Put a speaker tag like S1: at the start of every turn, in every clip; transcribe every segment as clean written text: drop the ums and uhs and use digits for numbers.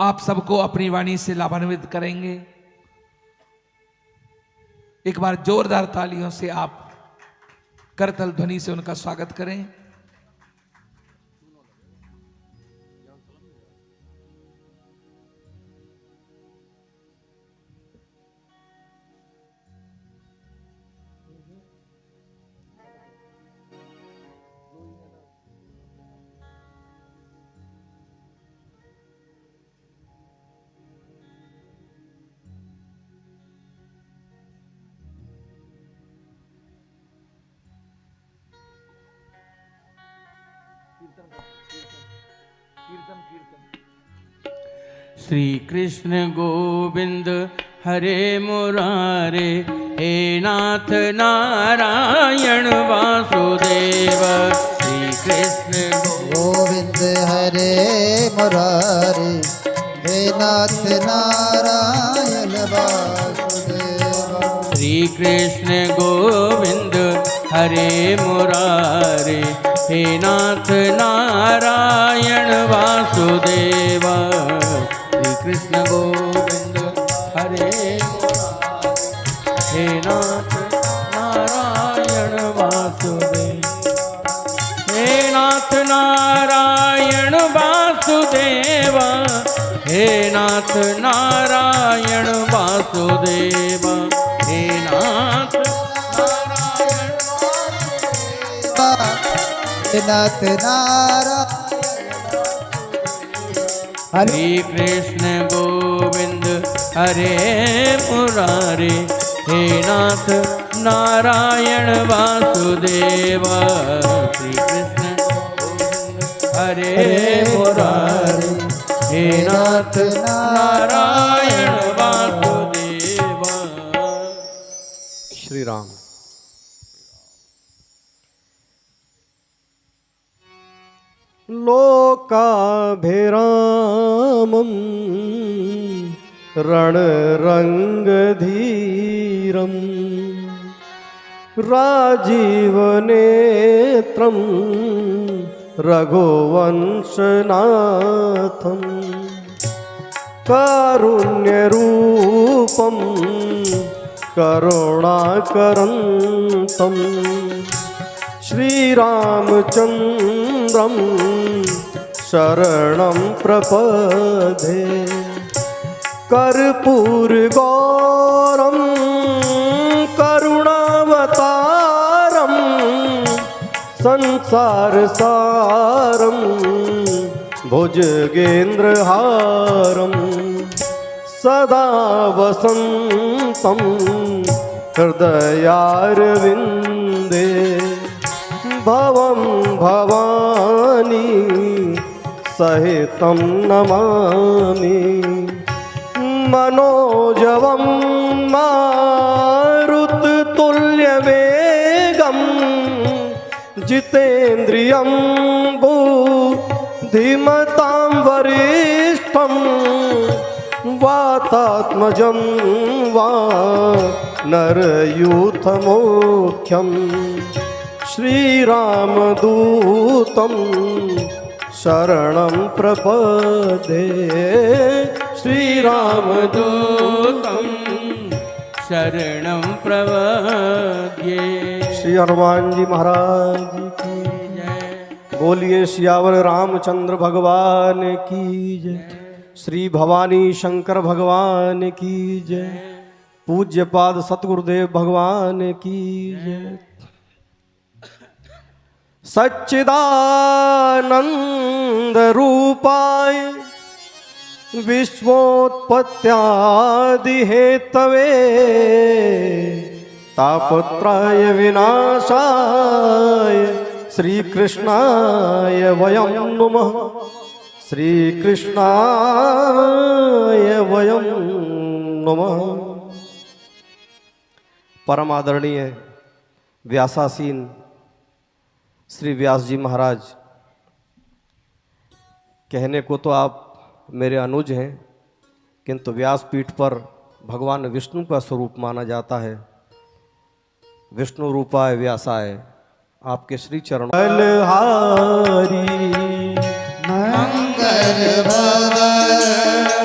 S1: आप सबको अपनी वाणी से लाभान्वित करेंगे। एक बार जोरदार तालियों से आप करतल ध्वनि से उनका स्वागत करें।
S2: श्री कृष्ण गोविंद हरे मुरारे, हे नाथ नारायण वासुदेव। श्री कृष्ण
S3: गोविंद हरे मुरारे, हे नाथ नारायण वासुदेव।
S2: श्री कृष्ण गोविंद हरे मुरारे, हे नाथ नारायण वासुदेव। श्री कृष्ण गोविंद हरे मुरारे, हे नाथ नारायण वासुदेव। हे नाथ नारायण वासुदेव, हे नाथ नारायण वासुदेव। हे नाथ
S3: नाथ नारायण।
S2: श्री कृष्ण गोविंद हरे मुरारे, हे नाथ नारायण वासुदेव। श्री कृष्ण गोविंद हरे मुरारे, हे नाथ नारायण वासुदेव।
S4: श्री राम। लोकाभिरामं रणरङ्गधीरं, राजीवनेत्रं रघुवंशनाथं, कारुण्यरूपं करुणाकरन्तं, श्रीरामचन्द्रं शरणं प्रपदे। कर्पूरगौरं करुणावतारं, संसारसारं भुजगेन्द्रहारं, सदा वसन्तं हृदयारविन्दे। भवं भवानी सहितं नमामि, मनोजवं मारुततुल्यवेगं, जितेन्द्रियं बुद्धिमतां वरिष्ठं, वातात्मजं वानरयूथमुख्यं, श्रीरामदूतं शरणं प्रपदे।
S2: श्रीरामदूतं शरणं प्रपद्ये।
S4: श्री हनुमान जी महाराज की
S2: जय।
S4: बोलिए सियावर रामचंद्र भगवान की जय। श्री भवानी शंकर भगवान की जय। पूज्यपाद सतगुरुदेव भगवान की जय। सच्चिदानंद रूपाय विश्वोत्पत्त्यादि हेतवे, तापत्राय विनाशाय श्री कृष्णाय वयं नुमः। श्री कृष्णाय वयं नुमः। परम आदरणीय व्यासासीन श्री व्यास जी महाराज, कहने को तो आप मेरे अनुज हैं, किंतु व्यासपीठ पर भगवान विष्णु का स्वरूप माना जाता है। विष्णु रूपाय व्यासाय आपके श्री चरणों
S3: बलहारी मंगल भवन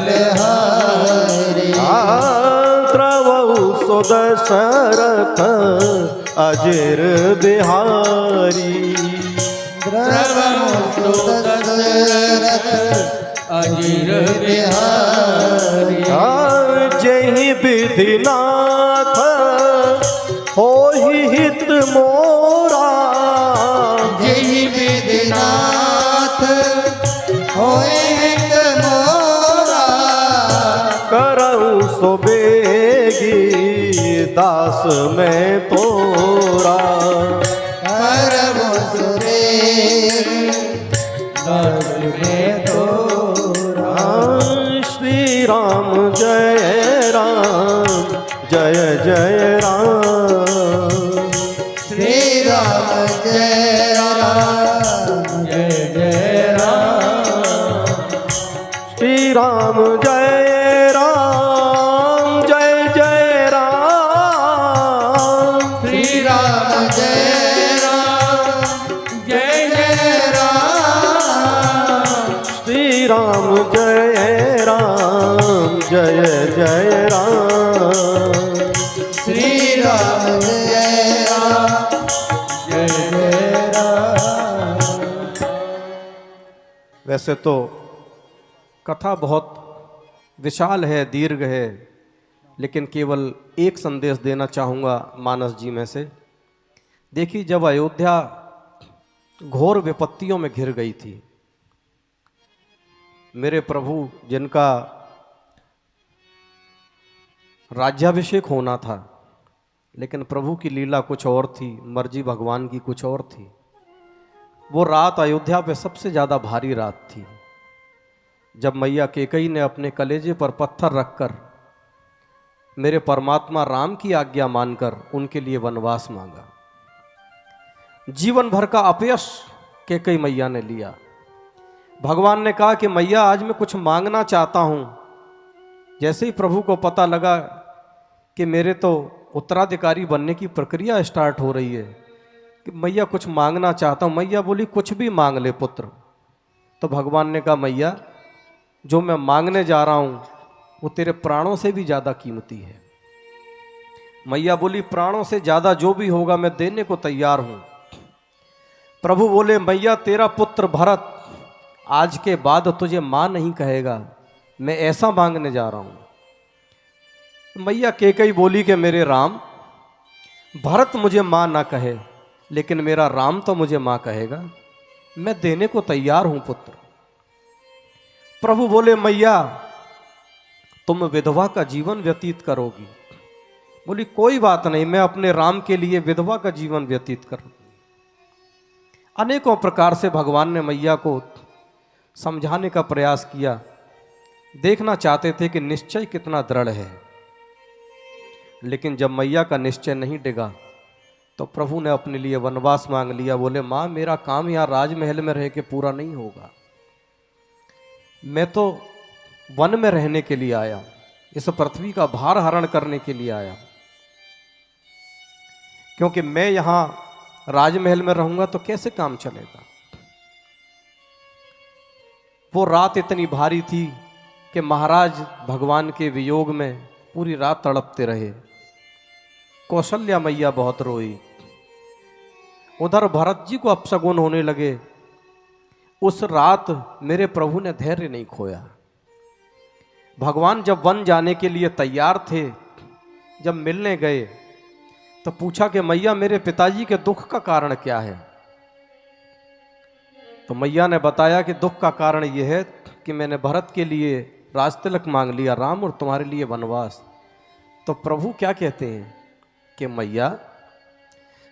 S3: बलहारी
S4: द्रवौ सुदशरथ अजिर बिहारी
S3: द्रवौ सुदशरथ
S2: अजिर
S3: बिहारी
S4: जहि विधिनाथ होहि हित मोरा
S3: जहि विधिनाथ होए हित मोरा
S4: करऊं सो बेगी दास में तोरा
S3: करमो सुरेग दास में तोरा
S4: श्री राम जय जय राम
S3: श्री राम जय राम
S2: जय जय राम
S4: श्री राम जय राम
S3: श्री राम जय राम
S2: जय जय राम
S4: श्री राम जय राम जय जय राम
S3: श्री राम जय राम जय जय राम
S4: वैसे तो कथा बहुत विशाल है, दीर्घ है, लेकिन केवल एक संदेश देना चाहूँगा मानस जी में से। देखिए, जब अयोध्या घोर विपत्तियों में घिर गई थी, मेरे प्रभु जिनका राज्याभिषेक होना था, लेकिन प्रभु की लीला कुछ और थी, मर्जी भगवान की कुछ और थी। वो रात अयोध्या पे सबसे ज़्यादा भारी रात थी, जब मैया कैकेयी ने अपने कलेजे पर पत्थर रखकर मेरे परमात्मा राम की आज्ञा मानकर उनके लिए वनवास मांगा। जीवन भर का अपयश कैकेयी मैया ने लिया। भगवान ने कहा कि मैया आज मैं कुछ मांगना चाहता हूँ। जैसे ही प्रभु को पता लगा कि मेरे तो उत्तराधिकारी बनने की प्रक्रिया स्टार्ट हो रही है, कि मैया कुछ मांगना चाहता हूँ, मैया बोली कुछ भी मांग ले पुत्र। तो भगवान ने कहा मैया जो मैं मांगने जा रहा हूँ वो तेरे प्राणों से भी ज़्यादा कीमती है। मैया बोली प्राणों से ज़्यादा जो भी होगा मैं देने को तैयार हूँ। प्रभु बोले मैया तेरा पुत्र भरत आज के बाद तुझे माँ नहीं कहेगा, मैं ऐसा मांगने जा रहा हूँ। मैया कैकेयी बोली कि मेरे राम, भरत मुझे माँ ना कहे लेकिन मेरा राम तो मुझे माँ कहेगा, मैं देने को तैयार हूँ पुत्र। प्रभु बोले मैया तुम विधवा का जीवन व्यतीत करोगी। बोली कोई बात नहीं, मैं अपने राम के लिए विधवा का जीवन व्यतीत करूंगी। अनेकों प्रकार से भगवान ने मैया को समझाने का प्रयास किया, देखना चाहते थे कि निश्चय कितना दृढ़ है। लेकिन जब मैया का निश्चय नहीं डिगा तो प्रभु ने अपने लिए वनवास मांग लिया। बोले माँ मेरा काम यहाँ राजमहल में रह के पूरा नहीं होगा, मैं तो वन में रहने के लिए आया, इस पृथ्वी का भार हरण करने के लिए आया। क्योंकि मैं यहां राजमहल में रहूंगा तो कैसे काम चलेगा। वो रात इतनी भारी थी कि महाराज भगवान के वियोग में पूरी रात तड़पते रहे। कौशल्या मैया बहुत रोई। उधर भरत जी को अपशगुन होने लगे। उस रात मेरे प्रभु ने धैर्य नहीं खोया। भगवान जब वन जाने के लिए तैयार थे, जब मिलने गए तो पूछा कि मैया मेरे पिताजी के दुख का कारण क्या है। तो मैया ने बताया कि दुख का कारण यह है कि मैंने भरत के लिए राजतिलक मांग लिया राम, और तुम्हारे लिए वनवास। तो प्रभु क्या कहते हैं कि मैया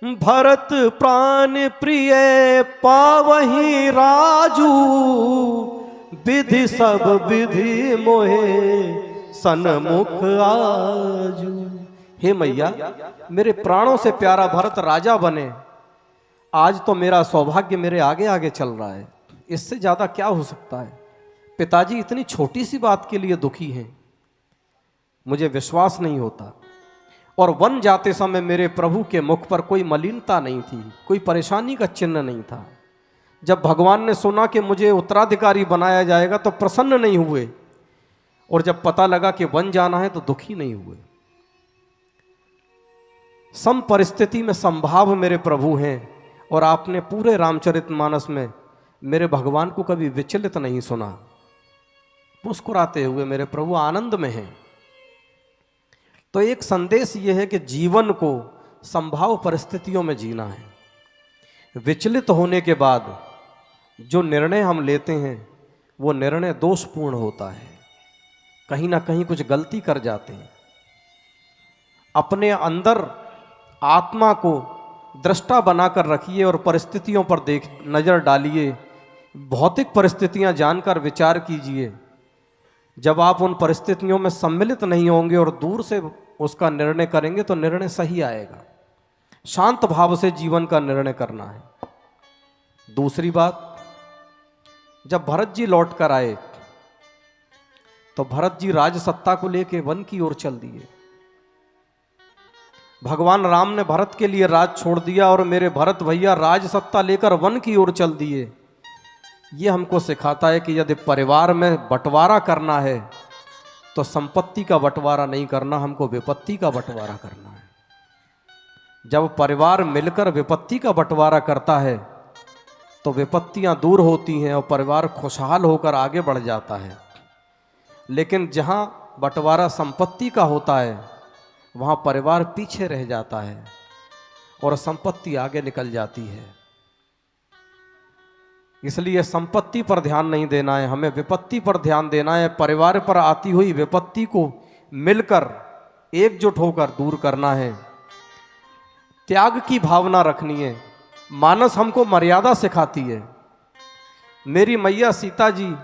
S4: भरत प्राण प्रिय पावही राजू, विधि सब विधि मोहे सन्मुख आजू। हे मैया मेरे प्राणों से प्यारा भरत राजा बने, आज तो मेरा सौभाग्य मेरे आगे आगे चल रहा है, इससे ज्यादा क्या हो सकता है। पिताजी इतनी छोटी सी बात के लिए दुखी हैं, मुझे विश्वास नहीं होता। और वन जाते समय मेरे प्रभु के मुख पर कोई मलिनता नहीं थी, कोई परेशानी का चिन्ह नहीं था। जब भगवान ने सुना कि मुझे उत्तराधिकारी बनाया जाएगा तो प्रसन्न नहीं हुए, और जब पता लगा कि वन जाना है तो दुखी नहीं हुए। सम परिस्थिति में संभाव मेरे प्रभु हैं, और आपने पूरे रामचरितमानस में मेरे भगवान को कभी विचलित नहीं सुना। मुस्कुराते हुए मेरे प्रभु आनंद में हैं। तो एक संदेश यह है कि जीवन को संभाव परिस्थितियों में जीना है। विचलित होने के बाद जो निर्णय हम लेते हैं वो निर्णय दोषपूर्ण होता है, कहीं ना कहीं कुछ गलती कर जाते हैं। अपने अंदर आत्मा को दृष्टा बनाकर रखिए और परिस्थितियों पर नजर डालिए। भौतिक परिस्थितियां जानकर विचार कीजिए। जब आप उन परिस्थितियों में सम्मिलित नहीं होंगे और दूर से उसका निर्णय करेंगे तो निर्णय सही आएगा। शांत भाव से जीवन का निर्णय करना है। दूसरी बात, जब भरत जी लौट कर आए तो भरत जी राजसत्ता को लेकर वन की ओर चल दिए। भगवान राम ने भरत के लिए राज छोड़ दिया और मेरे भरत भैया राजसत्ता लेकर वन की ओर चल दिए। ये हमको सिखाता है कि यदि परिवार में बंटवारा करना है तो संपत्ति का बंटवारा नहीं करना, हमको विपत्ति का बंटवारा करना है। जब परिवार मिलकर विपत्ति का बंटवारा करता है तो विपत्तियां दूर होती हैं और परिवार खुशहाल होकर आगे बढ़ जाता है। लेकिन जहां बंटवारा संपत्ति का होता है वहां परिवार पीछे रह जाता है और संपत्ति आगे निकल जाती है। इसलिए संपत्ति पर ध्यान नहीं देना है, हमें विपत्ति पर ध्यान देना है। परिवार पर आती हुई विपत्ति को मिलकर एकजुट होकर दूर करना है। त्याग की भावना रखनी है। मानस हमको मर्यादा सिखाती है। मेरी मैया सीता जी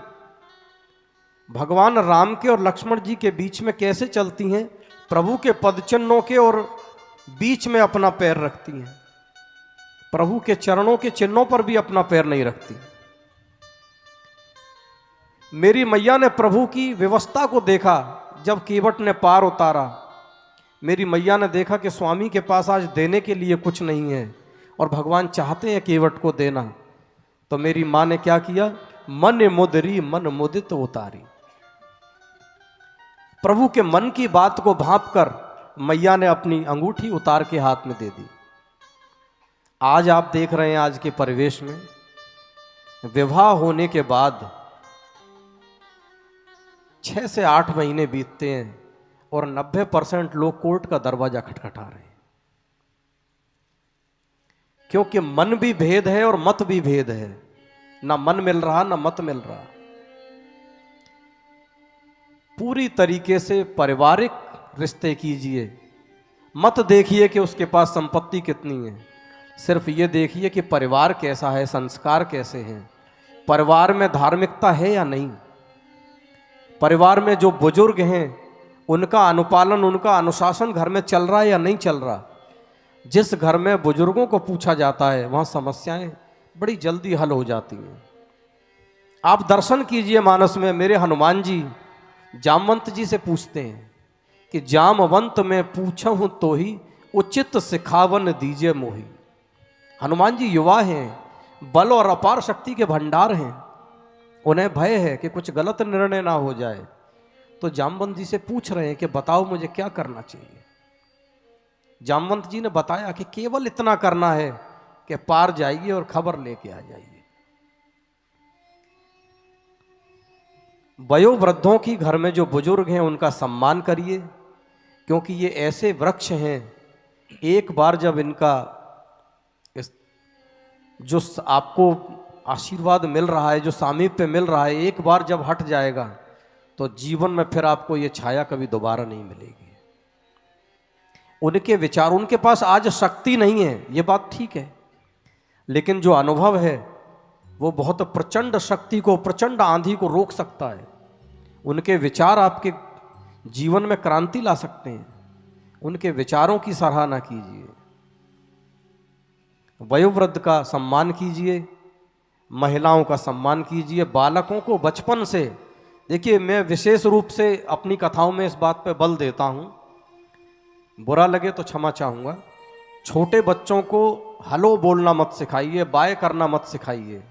S4: भगवान राम के और लक्ष्मण जी के बीच में कैसे चलती हैं? प्रभु के पदचिन्हों के और बीच में अपना पैर रखती हैं। प्रभु के चरणों के चिन्हों पर भी अपना पैर नहीं रखती। मेरी मैया ने प्रभु की व्यवस्था को देखा। जब केवट ने पार उतारा, मेरी मैया ने देखा कि स्वामी के पास आज देने के लिए कुछ नहीं है और भगवान चाहते हैं केवट को देना। तो मेरी माँ ने क्या किया? मन मुदरी मन मुदित उतारी। प्रभु के मन की बात को भांप कर मैया ने अपनी अंगूठी उतार के हाथ में दे दी। आज आप देख रहे हैं आज के परिवेश में विवाह होने के बाद 6 से 8 महीने बीतते हैं और 90% लोग कोर्ट का दरवाजा खटखटा रहे हैं, क्योंकि मन भी भेद है और मत भी भेद है। ना मन मिल रहा ना मत मिल रहा। पूरी तरीके से पारिवारिक रिश्ते कीजिए। मत देखिए कि उसके पास संपत्ति कितनी है, सिर्फ ये देखिए कि परिवार कैसा है, संस्कार कैसे हैं, परिवार में धार्मिकता है या नहीं, परिवार में जो बुजुर्ग हैं उनका अनुपालन, उनका अनुशासन घर में चल रहा है या नहीं चल रहा। जिस घर में बुजुर्गों को पूछा जाता है वहाँ समस्याएं बड़ी जल्दी हल हो जाती हैं। आप दर्शन कीजिए मानस में। मेरे हनुमान जी जामवंत जी से पूछते हैं कि जामवंत में पूछूं तो ही उचित सिखावन दीजिए मोही। हनुमान जी युवा हैं, बल और अपार शक्ति के भंडार हैं। उन्हें भय है कि कुछ गलत निर्णय ना हो जाए, तो जामवंत जी से पूछ रहे हैं कि बताओ मुझे क्या करना चाहिए। जामवंत जी ने बताया कि केवल इतना करना है कि पार जाइए और खबर लेके आ जाइए। वयोवृद्धों की घर में जो बुजुर्ग हैं उनका सम्मान करिए, क्योंकि ये ऐसे वृक्ष हैं, एक बार जब इनका जो आपको आशीर्वाद मिल रहा है, जो सामीप्य मिल रहा है, एक बार जब हट जाएगा तो जीवन में फिर आपको ये छाया कभी दोबारा नहीं मिलेगी। उनके विचार, उनके पास आज शक्ति नहीं है, ये बात ठीक है, लेकिन जो अनुभव है वो बहुत प्रचंड शक्ति को, प्रचंड आंधी को रोक सकता है। उनके विचार आपके जीवन में क्रांति ला सकते हैं। उनके विचारों की सराहना कीजिए। वयोवृद्ध का सम्मान कीजिए, महिलाओं का सम्मान कीजिए, बालकों को बचपन से। देखिए, मैं विशेष रूप से अपनी कथाओं में इस बात पे बल देता हूँ, बुरा लगे तो क्षमा चाहूँगा। छोटे बच्चों को हेलो बोलना मत सिखाइए, बाय करना मत सिखाइए,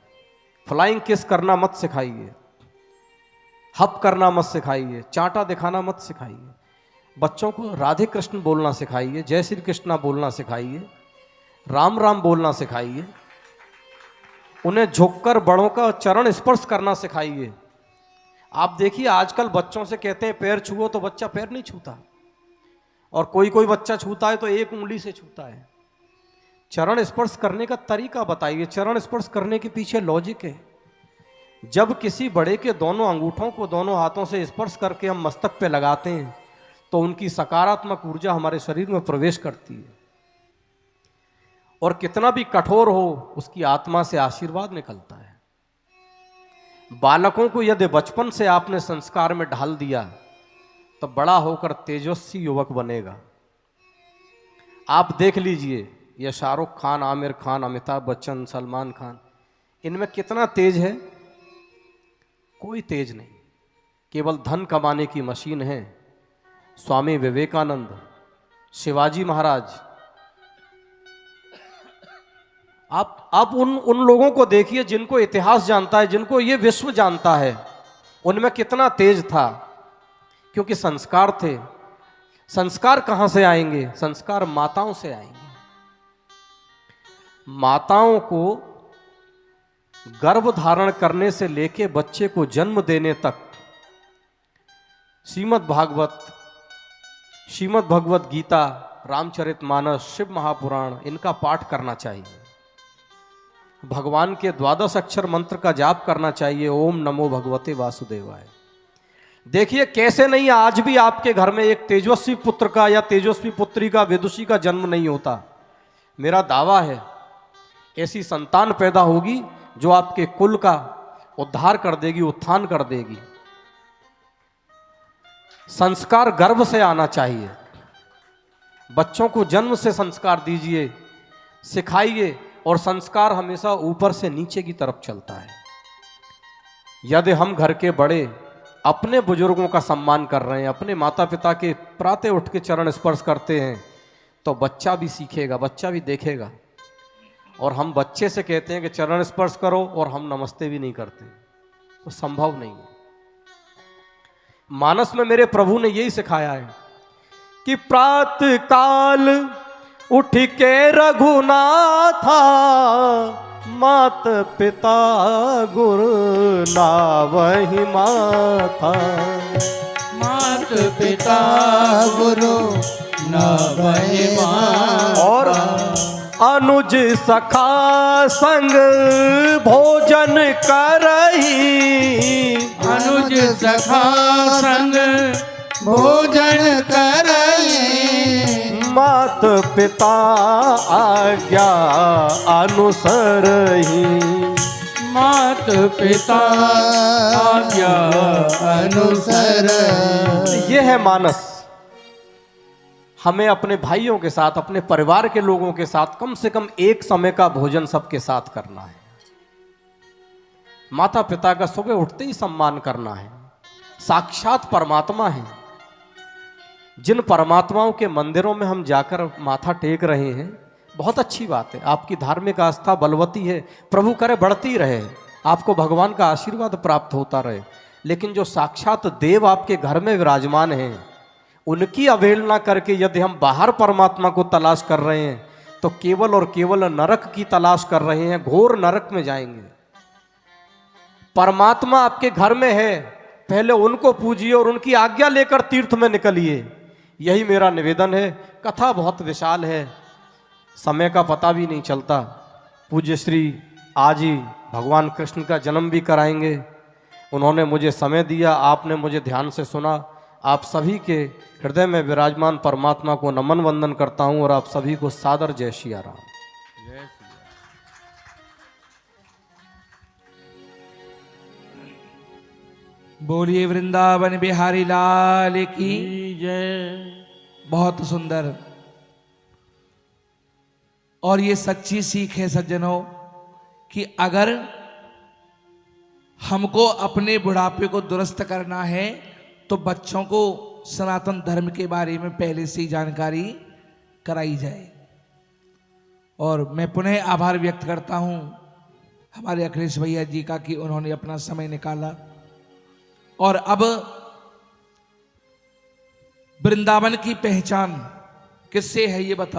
S4: फ्लाइंग किस करना मत सिखाइए। हप करना मत सिखाइए, चांटा दिखाना मत सिखाइए। बच्चों को राधे कृष्ण बोलना सिखाइए, जय श्री कृष्णा बोलना सिखाइए, राम राम बोलना सिखाइए। उन्हें झुककर बड़ों का चरण स्पर्श करना सिखाइए। आप देखिए आजकल बच्चों से कहते हैं पैर छुओ, तो बच्चा पैर नहीं छूता, और कोई कोई बच्चा छूता है तो एक उंगली से छूता है। चरण स्पर्श करने का तरीका बताइए। चरण स्पर्श करने के पीछे लॉजिक है। जब किसी बड़े के दोनों अंगूठों को दोनों हाथों से स्पर्श करके हम मस्तक पे लगाते हैं तो उनकी सकारात्मक ऊर्जा हमारे शरीर में प्रवेश करती है, और कितना भी कठोर हो उसकी आत्मा से आशीर्वाद निकलता है। बालकों को यदि बचपन से आपने संस्कार में ढाल दिया तो बड़ा होकर तेजस्वी युवक बनेगा। आप देख लीजिए, ये शाहरुख खान, आमिर खान, अमिताभ बच्चन, सलमान खान, इनमें कितना तेज है? कोई तेज नहीं, केवल धन कमाने की मशीन है। स्वामी विवेकानंद, शिवाजी महाराज, आप उन लोगों को देखिए जिनको इतिहास जानता है, जिनको ये विश्व जानता है, उनमें कितना तेज था, क्योंकि संस्कार थे। संस्कार कहां से आएंगे? संस्कार माताओं से आएंगे। माताओं को गर्भ धारण करने से लेके बच्चे को जन्म देने तक श्रीमद् भगवत गीता, रामचरितमानस, शिव महापुराण, इनका पाठ करना चाहिए। भगवान के 12 अक्षर मंत्र का जाप करना चाहिए, ओम नमो भगवते वासुदेवाय। देखिए कैसे नहीं, आज भी आपके घर में एक तेजस्वी पुत्र का या तेजस्वी पुत्री का, विदुषी का जन्म नहीं होता। मेरा दावा है ऐसी संतान पैदा होगी जो आपके कुल का उद्धार कर देगी, उत्थान कर देगी। संस्कार गर्भ से आना चाहिए। बच्चों को जन्म से संस्कार दीजिए, सिखाइए, और संस्कार हमेशा ऊपर से नीचे की तरफ चलता है। यदि हम घर के बड़े अपने बुजुर्गों का सम्मान कर रहे हैं, अपने माता पिता के प्रातः उठ के चरण स्पर्श करते हैं, तो बच्चा भी सीखेगा, बच्चा भी देखेगा। और हम बच्चे से कहते हैं कि चरण स्पर्श करो और हम नमस्ते भी नहीं करते, तो संभव नहीं है। मानस में मेरे प्रभु ने यही सिखाया है कि प्रातः काल उठ के रघुनाथा, मात पिता गुरु नावहि माथा।
S2: मात पिता गुरु नावहि माथा।
S4: और अनुज सखा संग भोजन करही,
S2: अनुज सखा संग भोजन करही।
S4: मात पिता आज्ञा अनुसरही।
S2: मात पिता आज्ञा अनुसर।
S4: यह है मानस। हमें अपने भाइयों के साथ, अपने परिवार के लोगों के साथ कम से कम एक समय का भोजन सबके साथ करना है। माता पिता का सुबह उठते ही सम्मान करना है। साक्षात परमात्मा है। जिन परमात्माओं के मंदिरों में हम जाकर माथा टेक रहे हैं, बहुत अच्छी बात है। आपकी धार्मिक आस्था बलवती है, प्रभु करे बढ़ती रहे, आपको भगवान का आशीर्वाद प्राप्त होता रहे। लेकिन जो साक्षात देव आपके घर में विराजमान हैं, उनकी अवहेलना करके यदि हम बाहर परमात्मा को तलाश कर रहे हैं, तो केवल और केवल नरक की तलाश कर रहे हैं, घोर नरक में जाएंगे। परमात्मा आपके घर में है, पहले उनको पूजिए और उनकी आज्ञा लेकर तीर्थ में निकलिए। यही मेरा निवेदन है। कथा बहुत विशाल है, समय का पता भी नहीं चलता। पूज्य श्री आज ही भगवान कृष्ण का जन्म भी कराएंगे। उन्होंने मुझे समय दिया, आपने मुझे ध्यान से सुना। आप सभी के हृदय में विराजमान परमात्मा को नमन वंदन करता हूं, और आप सभी को सादर जय सिया राम।
S1: बोलिए वृंदावन बिहारी लाल की
S2: जय।
S1: बहुत सुंदर। और ये सच्ची सीख है सज्जनों कि अगर हमको अपने बुढ़ापे को दुरुस्त करना है तो बच्चों को सनातन धर्म के बारे में पहले से ही जानकारी कराई जाए। और मैं पुनः आभार व्यक्त करता हूं हमारे अखिलेश भैया जी का कि उन्होंने अपना समय निकाला और अब वृंदावन की पहचान किससे है ये बताओ।